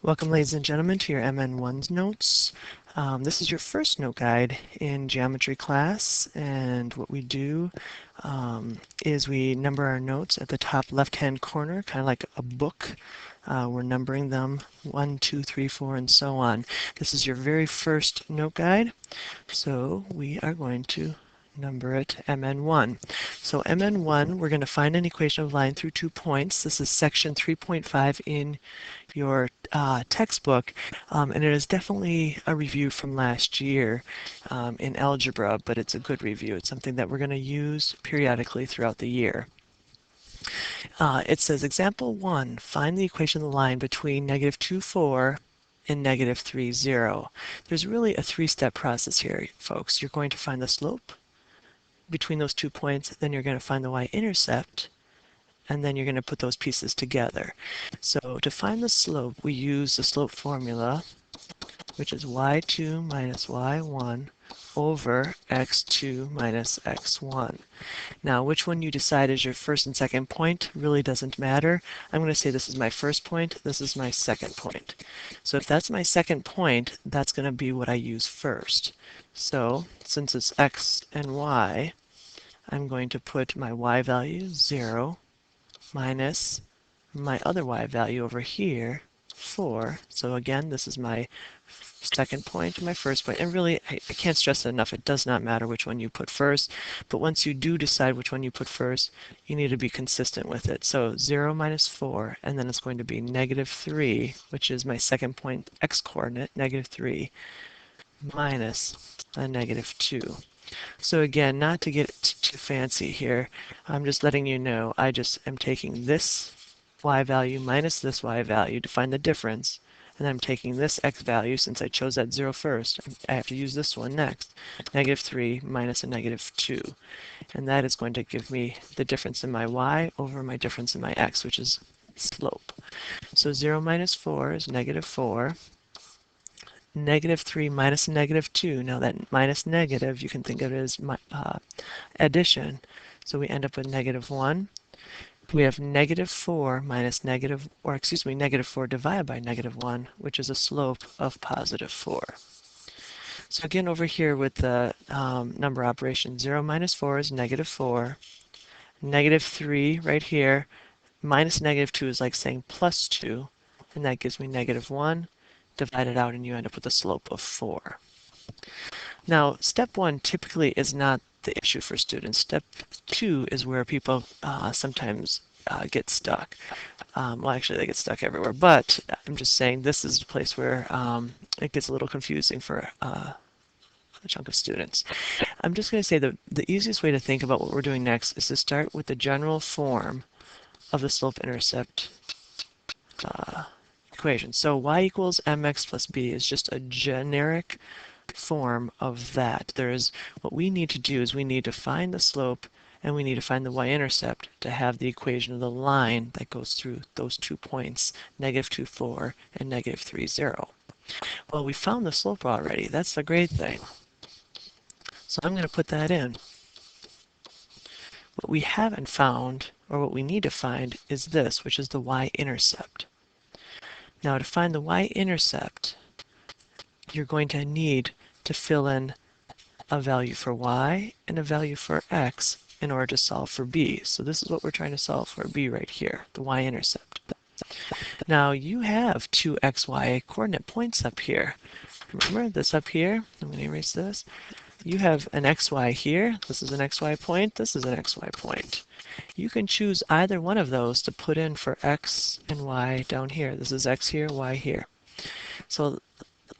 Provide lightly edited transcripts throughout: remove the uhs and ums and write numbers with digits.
Welcome, ladies and gentlemen, to your MN1's notes. This is your first note guide in geometry class, and what we do is we number our notes at the top left-hand corner, kind of like a book. We're numbering them 1, 2, 3, 4, and so on. This is your very first note guide, so we are going to number it MN1. So MN1, we're going to find an equation of line through 2 points. This is section 3.5 in your textbook, and it is definitely a review from last year in algebra, but it's a good review. It's something that we're going to use periodically throughout the year. It says, example 1, find the equation of the line between -2, 4 and -3, 0. There's really a three-step process here, folks. You're going to find the slope between those 2 points, then you're going to find the y-intercept, and then you're going to put those pieces together. So to find the slope, we use the slope formula, which is y2 minus y1 over x2 minus x1. Now, which one you decide is your first and second point really doesn't matter. I'm going to say this is my first point, this is my second point. So if that's my second point, that's going to be what I use first. So since it's x and y, I'm going to put my y value 0 minus my other y value over here, 4. So again, this is my second point, my first point. And really, I can't stress it enough, it does not matter which one you put first. But once you do decide which one you put first, you need to be consistent with it. So 0 minus 4, and then it's going to be -3, which is my second point x-coordinate, -3, minus a -2. So again, not to get too fancy here, I'm just letting you know I just am taking this y value minus this y value to find the difference, and I'm taking this x value, since I chose that 0 first, I have to use this one next, -3 minus a -2. And that is going to give me the difference in my y over my difference in my x, which is slope. So 0 minus 4 is -4. -3 minus -2. Now that minus negative, you can think of it as addition. So we end up with -1. We have -4 minus -4 divided by -1, which is a slope of +4. So again, over here with the number operation, 0 minus 4 is -4. -3 right here, minus -2 is like saying +2, and that gives me -1. Divide it out and you end up with a slope of 4. Now, step 1 typically is not the issue for students. Step 2 is where people sometimes get stuck. Well, actually, they get stuck everywhere, but I'm just saying this is the place where it gets a little confusing for a chunk of students. I'm just going to say that the easiest way to think about what we're doing next is to start with the general form of the slope-intercept equation. So y equals mx plus b is just a generic form of that. What we need to do is we need to find the slope and we need to find the y-intercept to have the equation of the line that goes through those 2 points, -2, 4 and -3, 0. Well, we found the slope already. That's the great thing. So I'm going to put that in. What we haven't found, or what we need to find, is this, which is the y-intercept. Now, to find the y-intercept, you're going to need to fill in a value for y and a value for x in order to solve for b. So this is what we're trying to solve for, b right here, the y-intercept. Now, you have 2 xy coordinate points up here. Remember this up here? I'm going to erase this. You have an xy here. This is an xy point. This is an xy point. You can choose either one of those to put in for x and y down here. This is x here, y here. So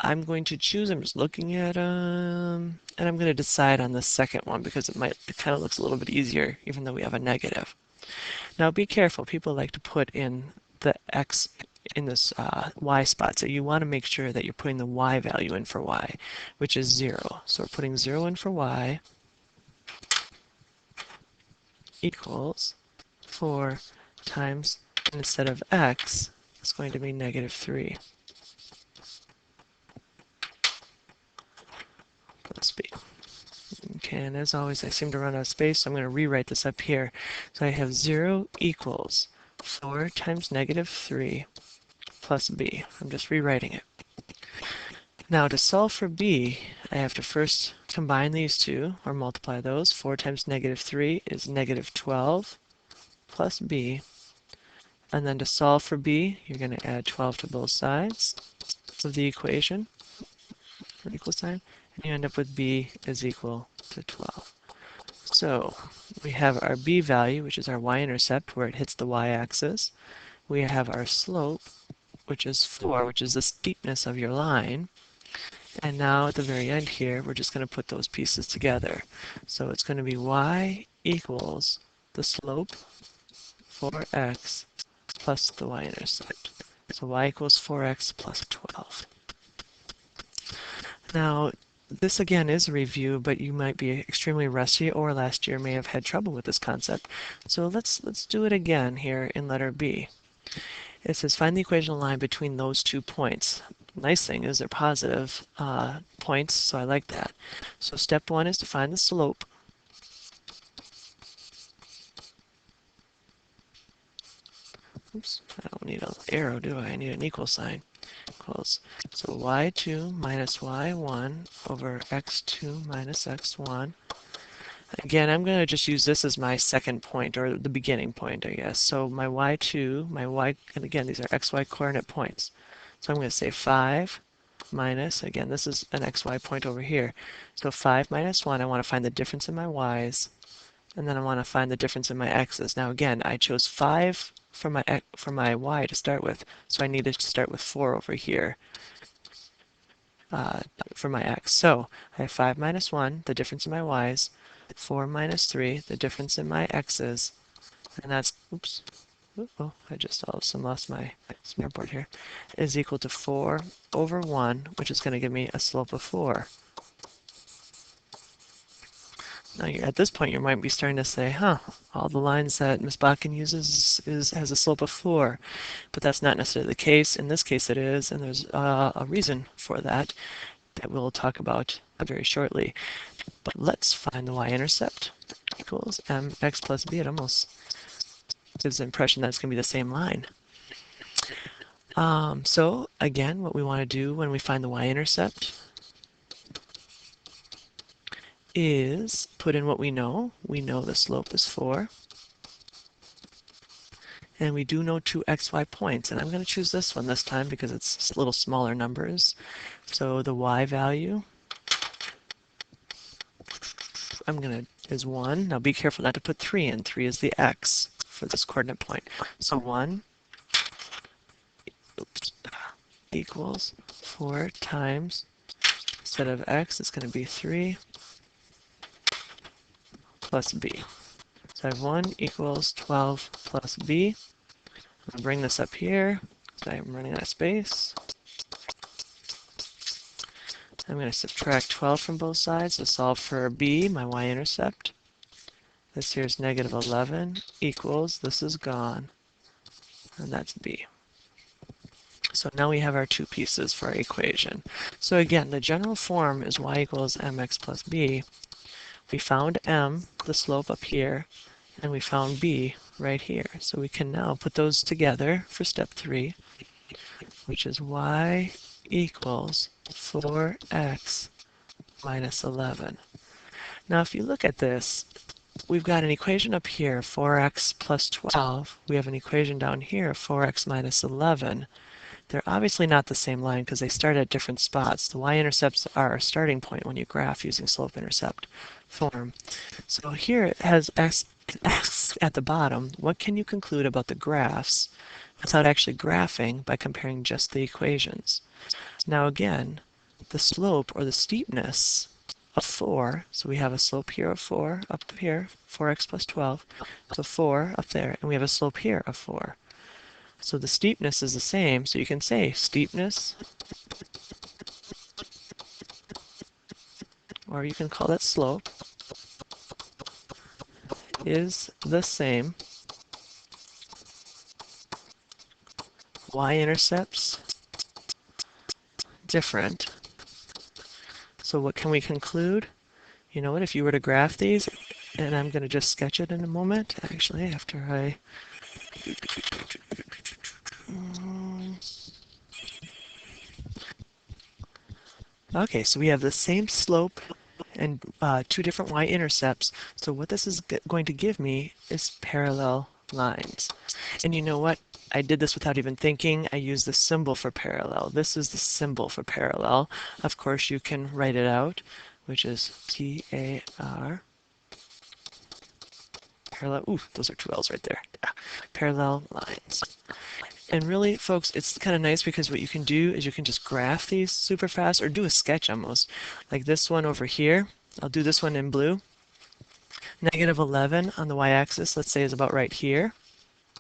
I'm going to choose, I'm just looking at them, and I'm going to decide on the second one because it kind of looks a little bit easier even though we have a negative. Now be careful, people like to put in the x in this y spot, so you want to make sure that you're putting the y value in for y, which is 0. So we're putting 0 in for y equals 4 times, and instead of x, it's going to be -3 plus b. Okay, and as always, I seem to run out of space, so I'm going to rewrite this up here. So I have 0 equals 4 times -3 plus b. I'm just rewriting it. Now to solve for b, I have to first combine these two, or multiply those. 4 times negative 3 is negative 12 plus b. And then to solve for b, you're going to add 12 to both sides of the equation, or equal sign, and you end up with b is equal to 12. So we have our b value, which is our y-intercept, where it hits the y-axis. We have our slope, which is 4, which is the steepness of your line. And now at the very end here, we're just going to put those pieces together. So it's going to be y equals the slope, 4x, plus the y-intercept. So y equals 4x plus 12. Now, this again is a review, but you might be extremely rusty or last year may have had trouble with this concept. So let's do it again here in letter B. It says find the equational line between those 2 points. Nice thing is they're positive points, so I like that. So step 1 is to find the slope. Oops, I don't need an arrow, do I? I need an equal sign. Equals. So y2 minus y1 over x2 minus x1. Again, I'm going to just use this as my second point, or the beginning point, I guess. So my y2, my y, and again, these are xy coordinate points. So I'm going to say 5 minus, again, this is an xy point over here. So 5 minus 1, I want to find the difference in my y's, and then I want to find the difference in my x's. Now again, I chose 5 for my y to start with, so I needed to start with 4 over here for my x. So I have 5 minus 1, the difference in my y's, 4 minus 3, the difference in my x's, and that's, oops, oh, I just all of a sudden lost my smartboard here, is equal to 4 over 1, which is going to give me a slope of 4. Now, at this point, you might be starting to say, huh, all the lines that Ms. Bakken uses has a slope of 4. But that's not necessarily the case. In this case, it is, and there's a reason for that we'll talk about very shortly. But let's find the y-intercept equals mx plus b. It almost gives the impression that it's going to be the same line. So, again, what we want to do when we find the y-intercept is put in what we know. We know the slope is 4. And we do know 2 xy points. And I'm going to choose this one this time because it's a little smaller numbers. So the y value is 1. Now be careful not to put 3 in. 3 is the x for this coordinate point. So 1 equals 4 times, instead of x, it's going to be 3 plus b. So I have 1 equals 12 plus b. I'm going to bring this up here because I'm running out of space. I'm going to subtract 12 from both sides to solve for b, my y-intercept. This here is negative 11 equals, this is gone, and that's b. So now we have our 2 pieces for our equation. So again, the general form is y equals mx plus b. We found m, the slope up here, and we found b right here. So we can now put those together for step 3, which is y equals 4x minus 11. Now if you look at this, we've got an equation up here, 4x plus 12. We have an equation down here, 4x minus 11. They're obviously not the same line because they start at different spots. The y-intercepts are our starting point when you graph using slope-intercept form. So here it has x at the bottom. What can you conclude about the graphs without actually graphing by comparing just the equations? Now again, the slope or the steepness of 4, so we have a slope here of 4 up here, 4x plus 12, so 4 up there, and we have a slope here of 4. So the steepness is the same, so you can say steepness, or you can call it slope, is the same. Y-intercepts, different. So what can we conclude? You know what, if you were to graph these, and I'm going to just sketch it in a moment, actually, after I Okay, so we have the same slope and two different y-intercepts. So what this is going to give me is parallel lines. And you know what? I did this without even thinking. I used the symbol for parallel. This is the symbol for parallel. Of course, you can write it out, which is P-A-R. Parallel. Ooh, those are two L's right there. Parallel lines. And really, folks, it's kind of nice because what you can do is you can just graph these super fast or do a sketch almost. Like this one over here. I'll do this one in blue. Negative 11 on the y-axis, let's say, is about right here.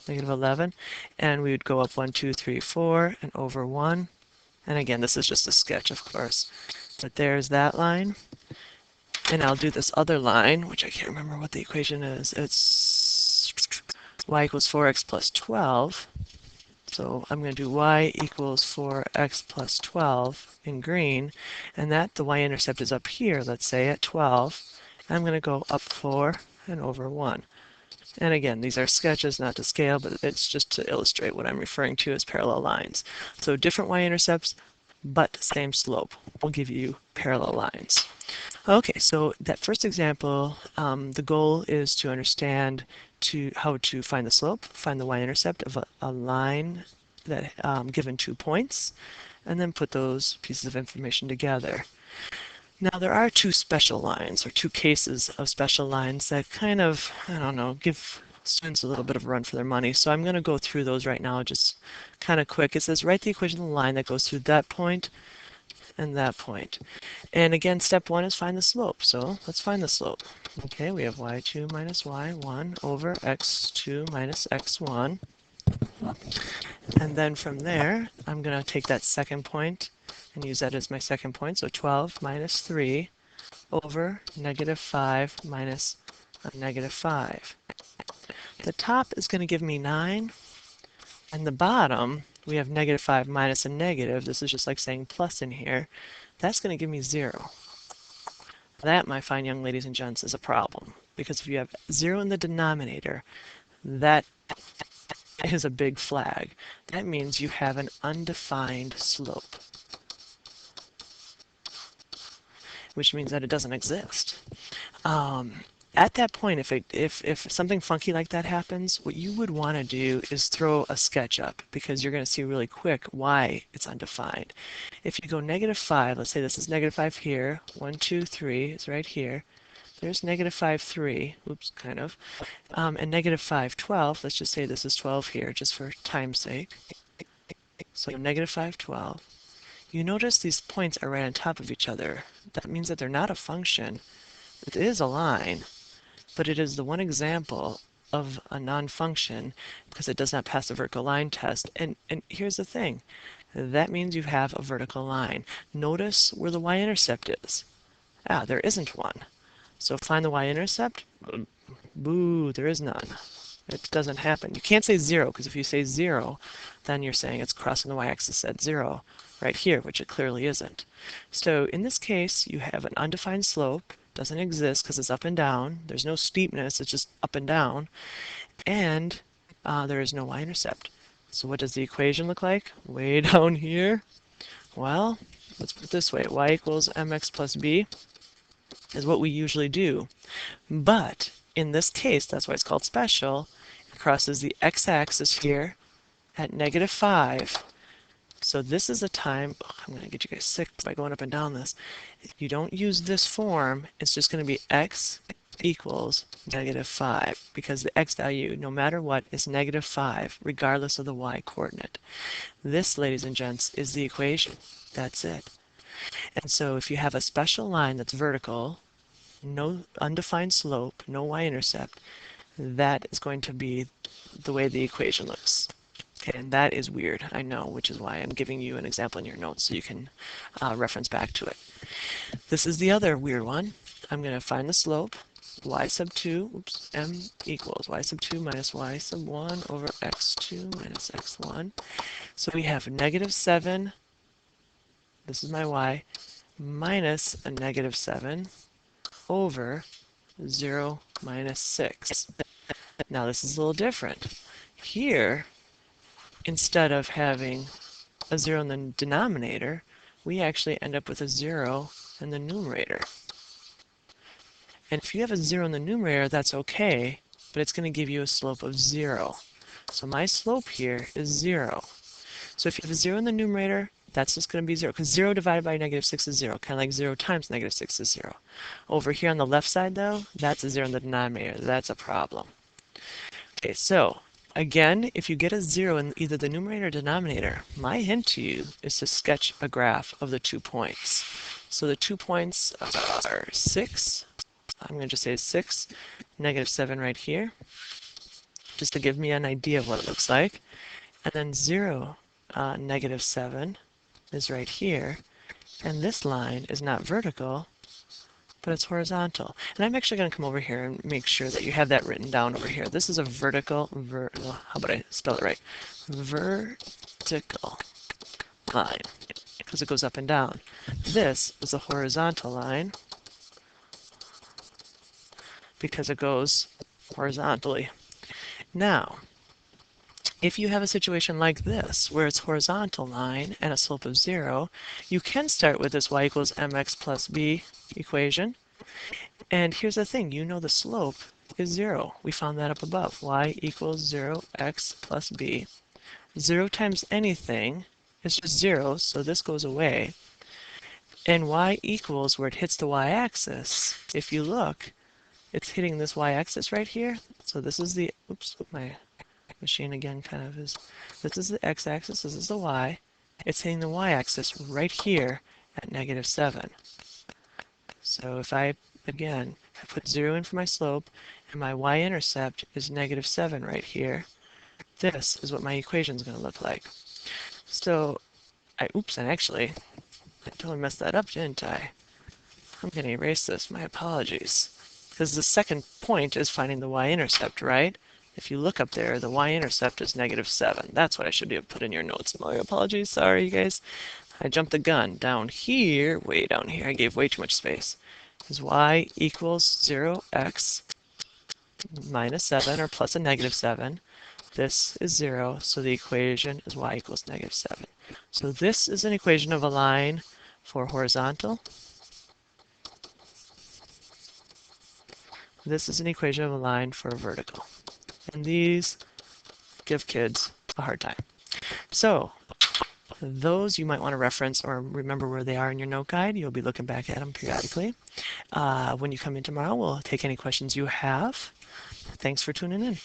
Negative 11. And we would go up 1, 2, 3, 4, and over 1. And again, this is just a sketch, of course. But there's that line. And I'll do this other line, which I can't remember what the equation is. It's y equals 4x plus 12. So I'm going to do y equals 4x plus 12 in green, and that the y-intercept is up here, let's say, at 12. I'm going to go up 4 and over 1. And again, these are sketches, not to scale, but it's just to illustrate what I'm referring to as parallel lines. So different y-intercepts, but same slope will give you parallel lines. Okay, so that first example, the goal is to understand how to find the slope, find the y-intercept of a line that given 2 points, and then put those pieces of information together. Now there are two special lines, or two cases of special lines that kind of, I don't know, give students a little bit of a run for their money. So I'm going to go through those right now just kind of quick. It says write the equation of the line that goes through that point and that point. And again, step 1 is find the slope. So let's find the slope. Okay, we have y2 minus y1 over x2 minus x1. And then from there, I'm going to take that second point and use that as my second point. So 12 minus 3 over negative 5 minus a negative 5. The top is going to give me 9. And the bottom, we have negative 5 minus a negative. This is just like saying plus in here. That's going to give me 0. That, my fine young ladies and gents, is a problem. Because if you have 0 in the denominator, that is a big flag. That means you have an undefined slope, which means that it doesn't exist. At that point, if something funky like that happens, what you would want to do is throw a sketch up, because you're going to see really quick why it's undefined. If you go negative 5, let's say this is negative 5 here, 1, 2, 3 is right here. There's negative 5, 3, oops, kind of. And negative 5, 12, let's just say this is 12 here, just for time's sake. So negative 5, 12. You notice these points are right on top of each other. That means that they're not a function. It is a line, but it is the one example of a non-function because it does not pass the vertical line test. And here's the thing. That means you have a vertical line. Notice where the y-intercept is. There isn't one. So find the y-intercept. Boo, there is none. It doesn't happen. You can't say 0, because if you say 0, then you're saying it's crossing the y-axis at 0 right here, which it clearly isn't. So in this case, you have an undefined slope. Doesn't exist because it's up and down. There's no steepness. It's just up and down. And there is no y-intercept. So what does the equation look like? Way down here. Well, let's put it this way. Y equals mx plus b is what we usually do. But in this case, that's why it's called special, it crosses the x-axis here at negative 5. So this is a time, I'm going to get you guys sick by going up and down this. If you don't use this form, it's just going to be x equals negative 5, because the x value, no matter what, is negative 5, regardless of the y coordinate. This, ladies and gents, is the equation. That's it. And so if you have a special line that's vertical, no undefined slope, no y-intercept, that is going to be the way the equation looks. Okay, and that is weird, I know, which is why I'm giving you an example in your notes so you can reference back to it. This is the other weird one. I'm going to find the slope, y sub 2, oops, m equals y sub 2 minus y sub 1 over x2 minus x1. So we have negative 7, this is my y, minus a negative 7 over 0 minus 6. Now this is a little different. Here, instead of having a 0 in the denominator, we actually end up with a 0 in the numerator. And if you have a 0 in the numerator, that's okay, but it's going to give you a slope of 0. So my slope here is 0. So if you have a 0 in the numerator, that's just going to be 0, because 0 divided by -6 is 0, kind of like 0 times -6 is 0. Over here on the left side, though, that's a 0 in the denominator. That's a problem. Okay, so again, if you get a 0 in either the numerator or denominator, my hint to you is to sketch a graph of the 2 points. So the 2 points are 6, I'm going to just say 6, -7 right here, just to give me an idea of what it looks like. And then 0, -7 is right here. And this line is not vertical, but it's horizontal. And I'm actually going to come over here and make sure that you have that written down over here. This is a vertical, how about I spell it right? Vertical line, because it goes up and down. This is a horizontal line because it goes horizontally. Now, if you have a situation like this, where it's horizontal line and a slope of 0, you can start with this y equals mx plus b equation. And here's the thing, you know the slope is 0. We found that up above. Y equals 0x plus b. 0 times anything is just 0, so this goes away. And y equals where it hits the y-axis. If you look, it's hitting this y-axis right here. So this is the, oops, my machine again kind of is, this is the x-axis, this is the y. It's hitting the y-axis right here at -7. So if I, again, I put 0 in for my slope, and my y-intercept is -7 right here, this is what my equation is going to look like. So, oops, and actually, I totally messed that up, didn't I? I'm going to erase this, my apologies. Because the second point is finding the y-intercept, right? If you look up there, the y-intercept is -7. That's what I should have put in your notes. My apologies, sorry you guys. I jumped the gun. Down here, way down here, I gave way too much space. Is y equals 0x minus 7 or plus a -7. This is 0, so the equation is y equals -7. So this is an equation of a line for horizontal. This is an equation of a line for vertical. And these give kids a hard time. So those you might want to reference or remember where they are in your note guide. You'll be looking back at them periodically. When you come in tomorrow, we'll take any questions you have. Thanks for tuning in.